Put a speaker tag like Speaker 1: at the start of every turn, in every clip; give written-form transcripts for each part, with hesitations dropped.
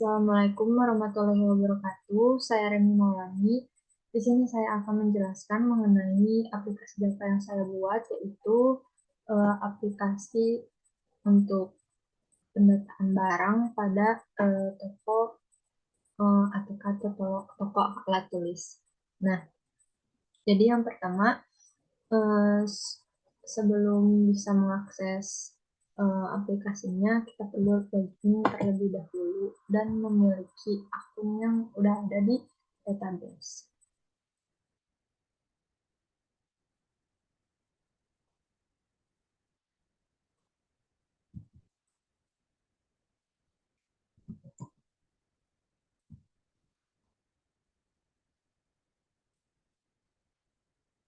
Speaker 1: Assalamualaikum warahmatullahi wabarakatuh. Saya Remi Maulani. Di sini saya akan menjelaskan mengenai aplikasi data yang saya buat, yaitu aplikasi untuk pendataan barang pada toko ATK atau toko alat tulis. Nah, jadi yang pertama, sebelum bisa mengakses aplikasinya, kita perlu login terlebih dahulu dan memiliki akun yang udah ada di database.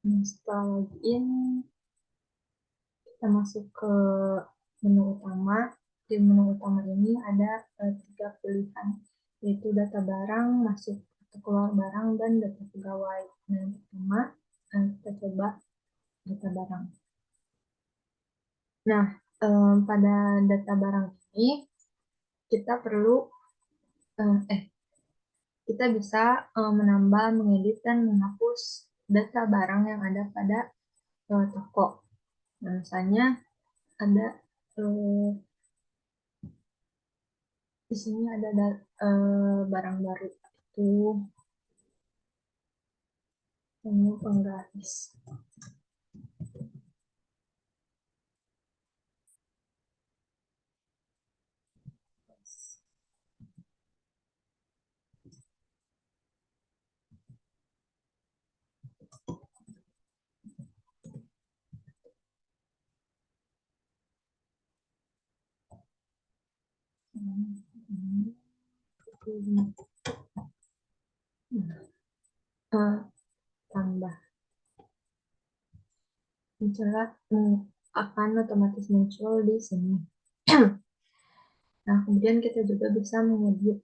Speaker 1: Nah, setelah login, kita masuk ke menu utama. Di menu utama ini ada 3 pilihan, yaitu data barang, masuk atau keluar barang, dan data pegawai. Nah, yang pertama, kita coba data barang. Nah, pada data barang ini kita perlu kita bisa menambah, mengedit, dan menghapus data barang yang ada pada toko. Nah, misalnya ada di sini ada barang baru itu menu penggaris. Tambah muncullah akan otomatis muncul di sini. Nah, kemudian kita juga bisa mengedit,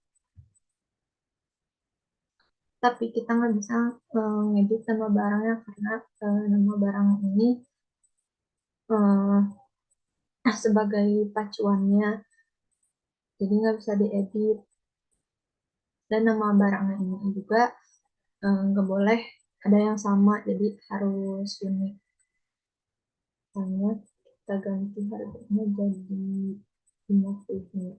Speaker 1: tapi kita nggak bisa mengedit nama barangnya karena nama barang ini sebagai pacuannya, jadi nggak bisa diedit. Dan nama barangnya ini juga nggak boleh ada yang sama, jadi harus unik. Hanya kita ganti harganya jadi 50.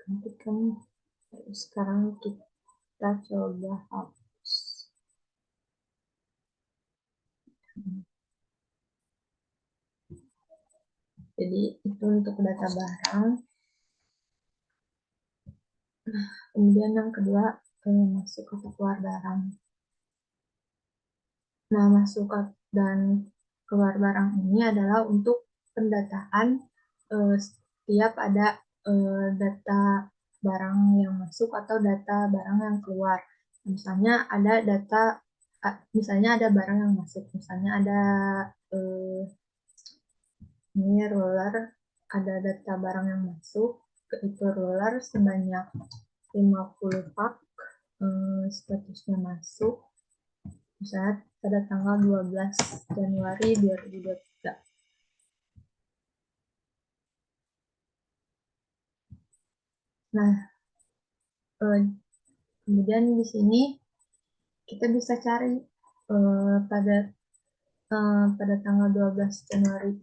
Speaker 1: Gantikan. Sekarang kita coba hapus. Jadi itu untuk data barang. Kemudian yang kedua, masuk atau keluar barang. Nah, masuk dan keluar barang ini adalah untuk pendataan setiap ada data barang yang masuk atau data barang yang keluar. Misalnya ada misalnya ada barang yang masuk, misalnya ada ini roller, ada data barang yang masuk, itu roller sebanyak 50 pak, statusnya masuk, misalnya pada tanggal 12 Januari 2023. Nah, kemudian di sini kita bisa cari pada tanggal 12 Januari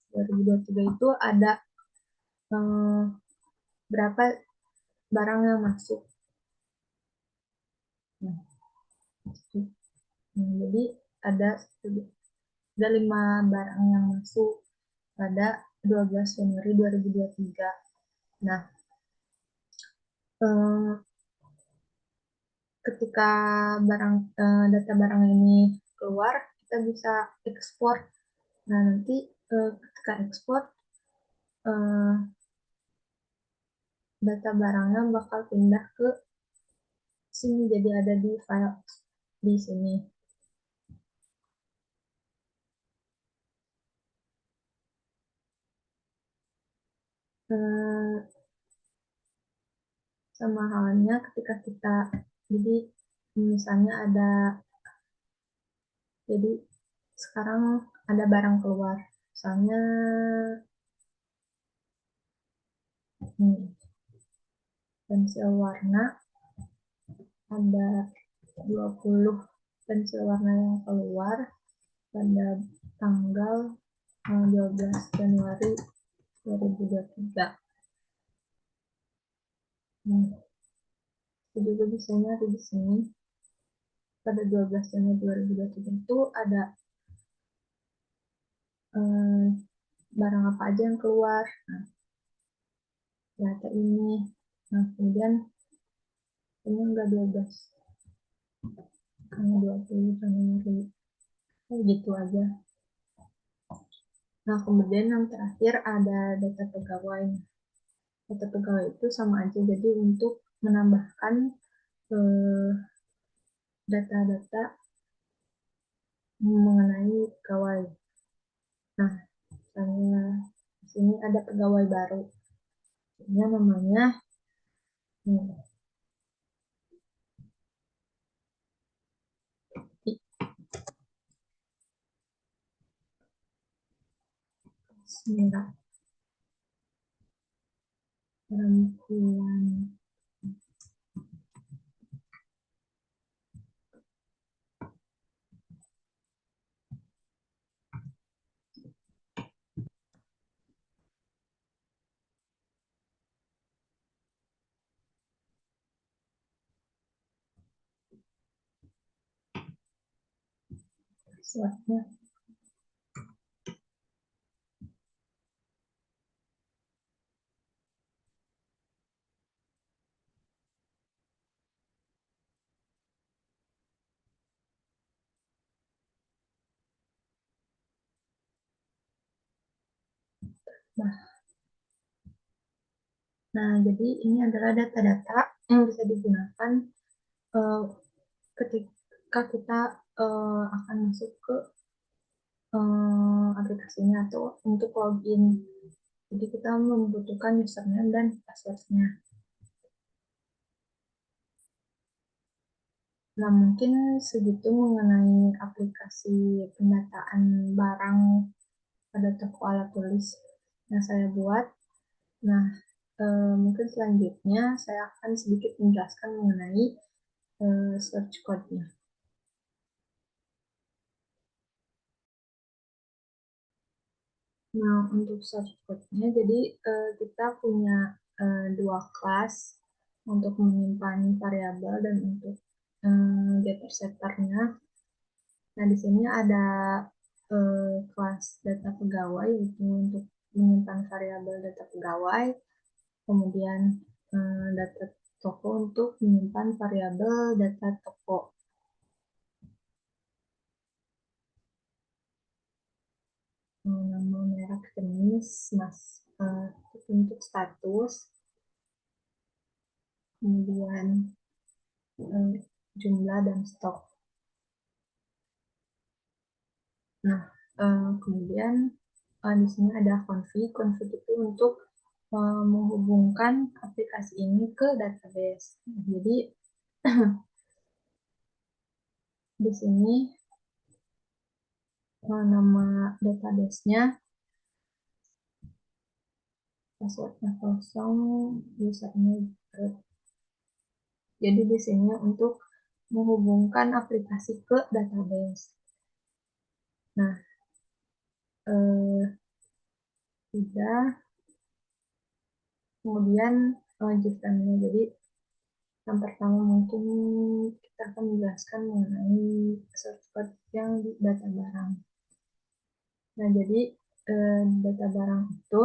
Speaker 1: 2023 itu ada berapa barang yang masuk. Nah, jadi ada 5 barang yang masuk pada 12 Januari 2023. Nah, ketika data barang ini keluar, kita bisa ekspor. Nah, nanti ketika ekspor, data barangnya bakal pindah ke sini, jadi ada di file di sini. Sama halnya ketika kita, jadi misalnya ada, jadi sekarang ada barang keluar. Misalnya pensil warna, ada 20 pensil warna yang keluar pada tanggal 12 Januari 2023. Itu juga bisa nyari di sini. Pada 12 Januari 2023 itu ada barang apa aja yang keluar. Nah, data ini. Nah, kemudian ini enggak 12. Hanya 20 Januari. Gitu aja. Nah, kemudian yang terakhir ada data pegawai. Data pegawai itu sama aja, jadi untuk menambahkan data-data mengenai pegawai. Nah, misalnya di sini ada pegawai baru. Ini namanya Semira perempuan. Slide-nya. Nah, jadi ini adalah data-data yang bisa digunakan ketika kita akan masuk ke aplikasinya atau untuk login. Jadi kita membutuhkan username dan passwordnya. Nah, mungkin segitu mengenai aplikasi pendataan barang pada toko alat tulis yang saya buat. Nah, mungkin selanjutnya saya akan sedikit menjelaskan mengenai search code-nya. Nah, untuk search code-nya, jadi kita punya dua kelas untuk menyimpan variabel dan untuk getter setter-nya. Nah, di sini ada kelas data pegawai, yaitu untuk menyimpan variabel data pegawai, kemudian data toko untuk menyimpan variabel data toko. Nama, merek, jenis, untuk status, kemudian jumlah dan stok. Nah, kemudian di sini ada config. Config itu untuk menghubungkan aplikasi ini ke database. Jadi di sini nama database-nya, passwordnya kosong, usernya root. Jadi di sini untuk menghubungkan aplikasi ke database. Nah, sudah. Kemudian lanjutkannya. Jadi yang pertama mungkin kita akan menjelaskan mengenai search code yang di data barang. Nah, jadi data barang itu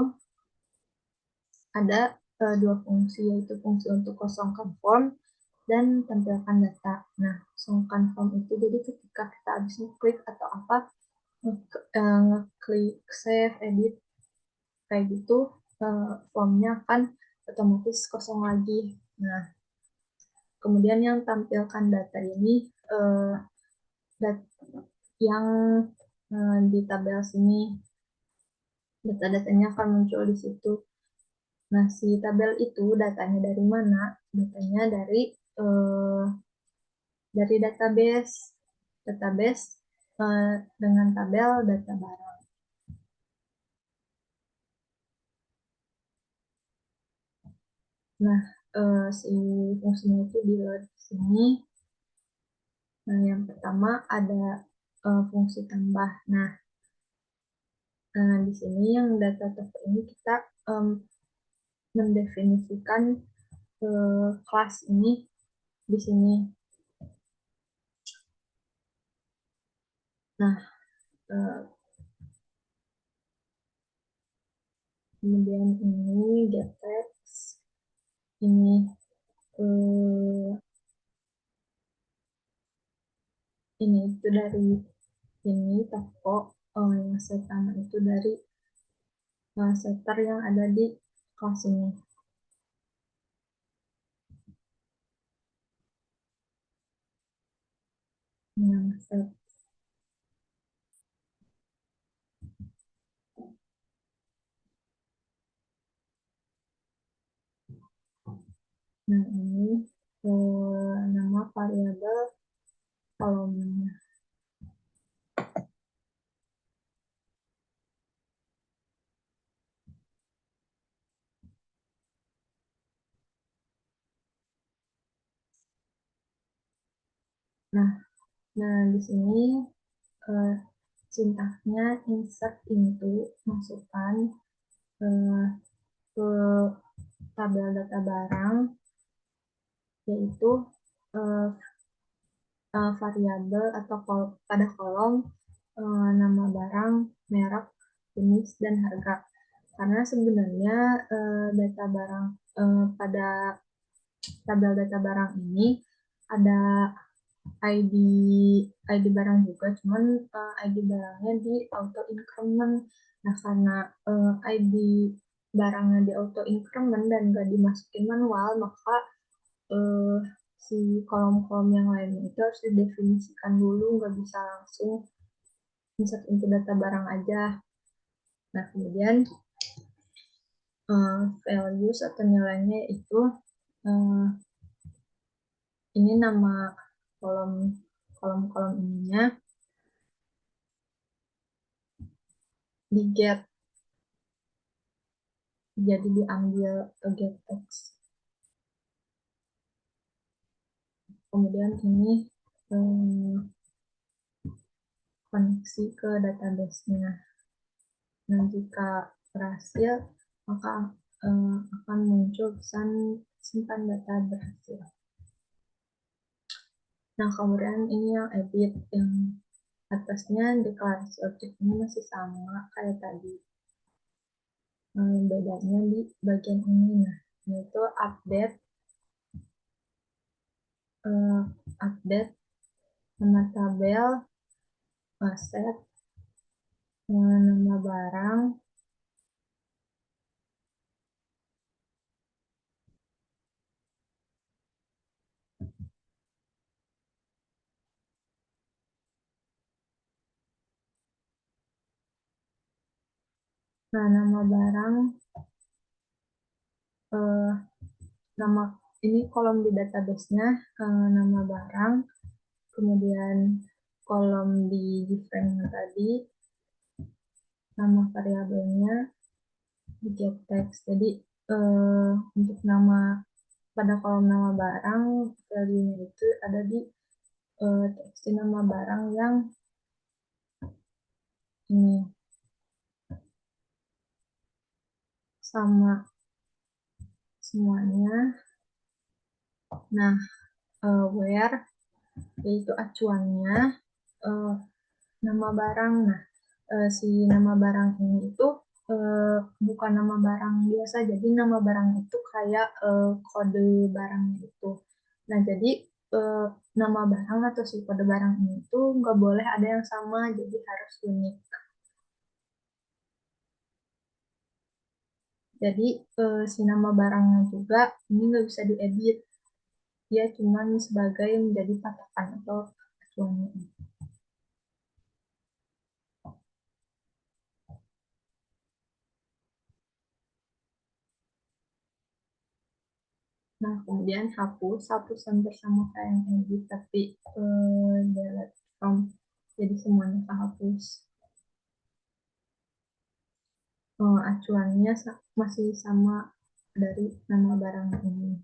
Speaker 1: ada dua fungsi, yaitu fungsi untuk kosongkan form dan tampilkan data. Nah, kosongkan form itu jadi ketika kita habis klik atau apa, ngeklik save, edit, kayak gitu, formnya akan otomatis kosong lagi. Nah, kemudian yang tampilkan data ini, yang di tabel sini, data-datanya akan muncul di situ. Nah, si tabel itu datanya dari mana? Datanya dari database. Database dengan tabel data barang. Nah, si fungsinya itu di sini. Nah, yang pertama ada fungsi tambah. Nah, di sini yang data type ini kita mendefinisikan kelas ini di sini. Nah, eh, kemudian ini gettext, ini eh, ini itu dari ini toko yang pertama itu dari setter yang ada di kelas ini. Yang set. Nah, ini nama variabel kolomnya. Nah, di sini uh, sintaksnya insert into, masukkan uh, ke tabel data barang, yaitu uh, variabel atau pada kolom nama barang, merek, jenis, dan harga. Karena sebenarnya data barang pada tabel data barang ini ada ID ID barang juga, cuman ID barangnya di auto increment. Nah, karena ID barangnya di auto increment dan nggak dimasukin manual, maka eh, si kolom-kolom yang lainnya itu harus didefinisikan dulu, nggak bisa langsung insert into data barang aja. Nah, kemudian values atau nilainya itu eh, ini nama kolom kolom-kolom ininya di get, jadi diambil get text. Kemudian ini koneksi ke database-nya. Nah, jika berhasil, maka akan muncul pesan simpan data berhasil. Nah, kemudian ini yang edit, yang atasnya deklarasi objek ini masih sama kayak tadi. Bedanya di bagian ini, nah, yaitu update update nama tabel, set, nama barang, nah nama barang, eh, nama ini kolom di database-nya, nama barang, kemudian kolom di different tadi, nama variabelnya, di get text. Jadi untuk nama pada kolom nama barang, value-nya itu ada di teks nama barang yang ini sama semuanya. Nah, where yaitu acuannya nama barang. Nah, si nama barang ini itu bukan nama barang biasa, jadi nama barang itu kayak kode barangnya itu. Nah, jadi nama barang atau si kode barang ini itu nggak boleh ada yang sama, jadi harus unik. Jadi si nama barangnya juga ini nggak bisa diedit, dia cuma sebagai menjadi patokan atau acuannya. Nah, kemudian hapus hampir sama kayak yang edit, tapi delete from, jadi semuanya terus acuannya masih sama dari nama barang ini.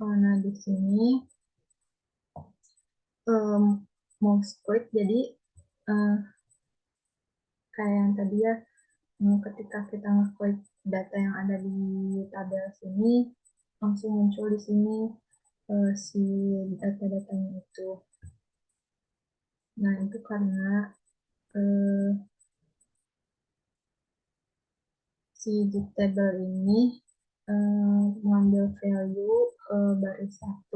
Speaker 1: Nah, di sini um, mouse click, jadi uh, kayak yang tadi ya, ketika kita ngeklik data yang ada di tabel sini, langsung muncul di sini si data-datanya itu. Nah, itu karena uh, si table ini mengambil value baris 1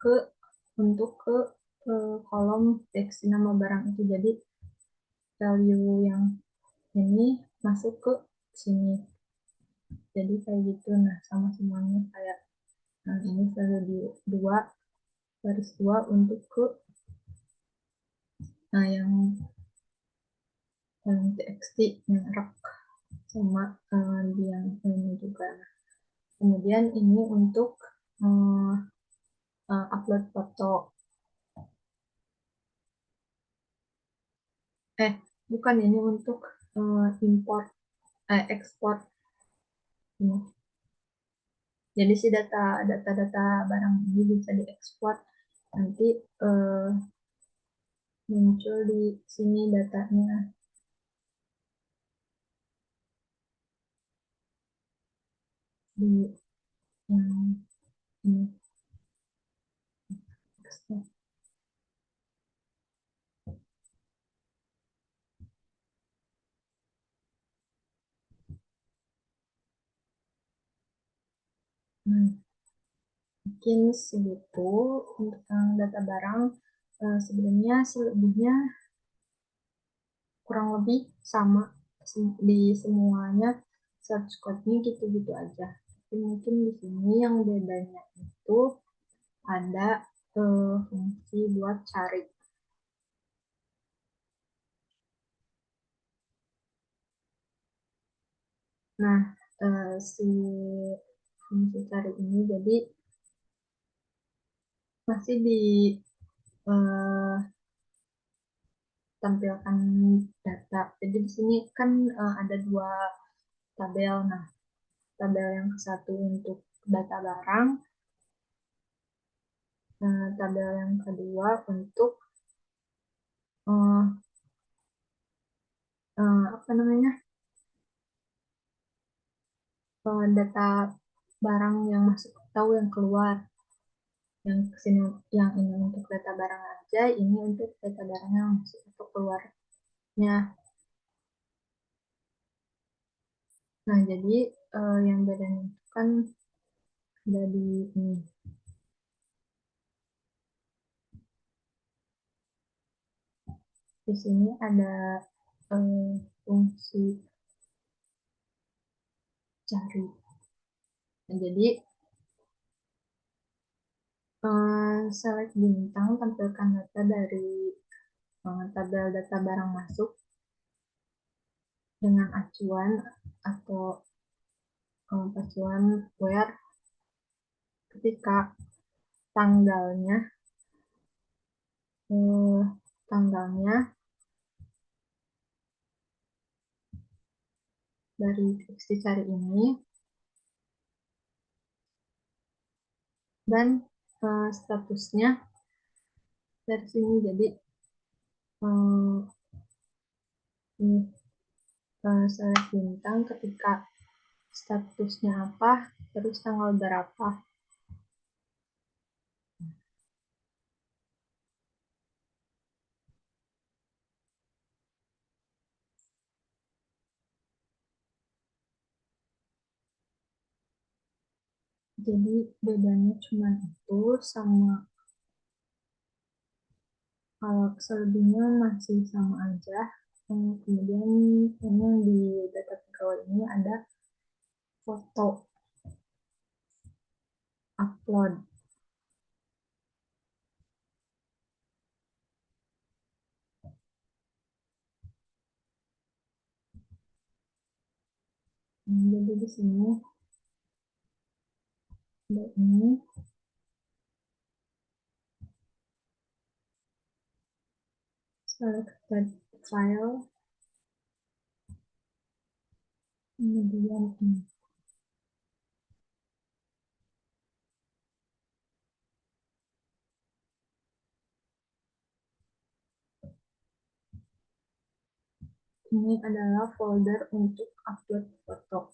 Speaker 1: ke untuk ke kolom teks nama barang itu. Jadi value yang ini masuk ke sini. Jadi kayak gitu. Nah, sama semuanya kayak ini value 2 baris 2 untuk ke yang txt merek sama di yang ini juga. Nah, kemudian ini untuk upload foto. Bukan, ini untuk import ekspor ini. Jadi si data barang ini bisa diekspor, nanti muncul di sini datanya di yang ini. Nah, mungkin segitu untuk data barang. Sebenarnya selebihnya kurang lebih sama di semuanya, search code-nya gitu-gitu aja. Tapi mungkin di sini yang bedanya itu ada fungsi buat cari. Nah, si fungsi cari ini jadi masih ditampilkan data. Jadi di sini kan ada dua tabel. Nah, tabel yang satu untuk data barang, tabel yang kedua untuk apa namanya, data barang yang masuk atau yang keluar. Yang kesini, yang ini untuk data barang aja, ini untuk data barang yang masuk atau keluarnya. Nah, jadi yang bedanya itu kan ada di ini. Di sini ada fungsi cari. Nah, jadi select bintang, tampilkan data dari tabel data barang masuk dengan acuan atau acuan where ketika tanggalnya eh, tanggalnya dari teks dicari ini, dan statusnya dari sini. Jadi ini select bintang ketika statusnya apa, terus tanggal berapa. Jadi bedanya cuma itu, sama kalau selebihnya masih sama aja. Kemudian ini yang di data pegawai ini ada foto upload. Jadi di sini ada ini, selected file, kemudian ini adalah folder untuk upload foto.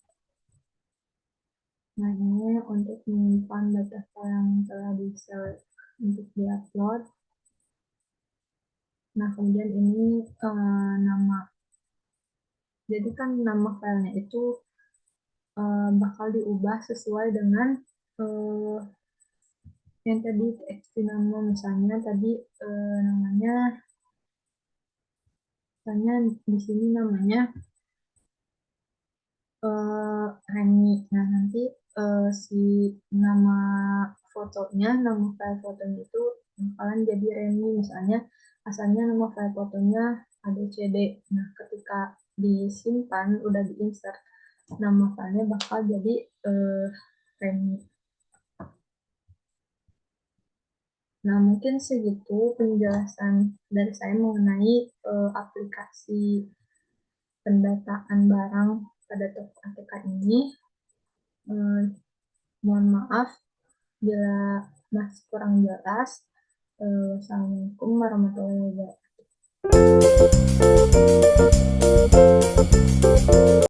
Speaker 1: Nah, ini untuk menyimpan data file yang telah di-select untuk di-upload. Nah, kemudian ini nama. Jadi kan nama filenya itu bakal diubah sesuai dengan yang tadi txt nama. Misalnya tadi namanya, misalnya di sini namanya Reni. Nah, nanti si nama fotonya, nama file fotonya itu bakalan jadi Reni. Misalnya asalnya nama file fotonya ABCD. Nah, ketika disimpan, udah diinsert, nama filenya bakal jadi Reni. Nah, mungkin segitu penjelasan dari saya mengenai aplikasi pendataan barang pada toko ATK ini. Mohon maaf bila masih kurang jelas. Wassalamualaikum warahmatullahi wabarakatuh.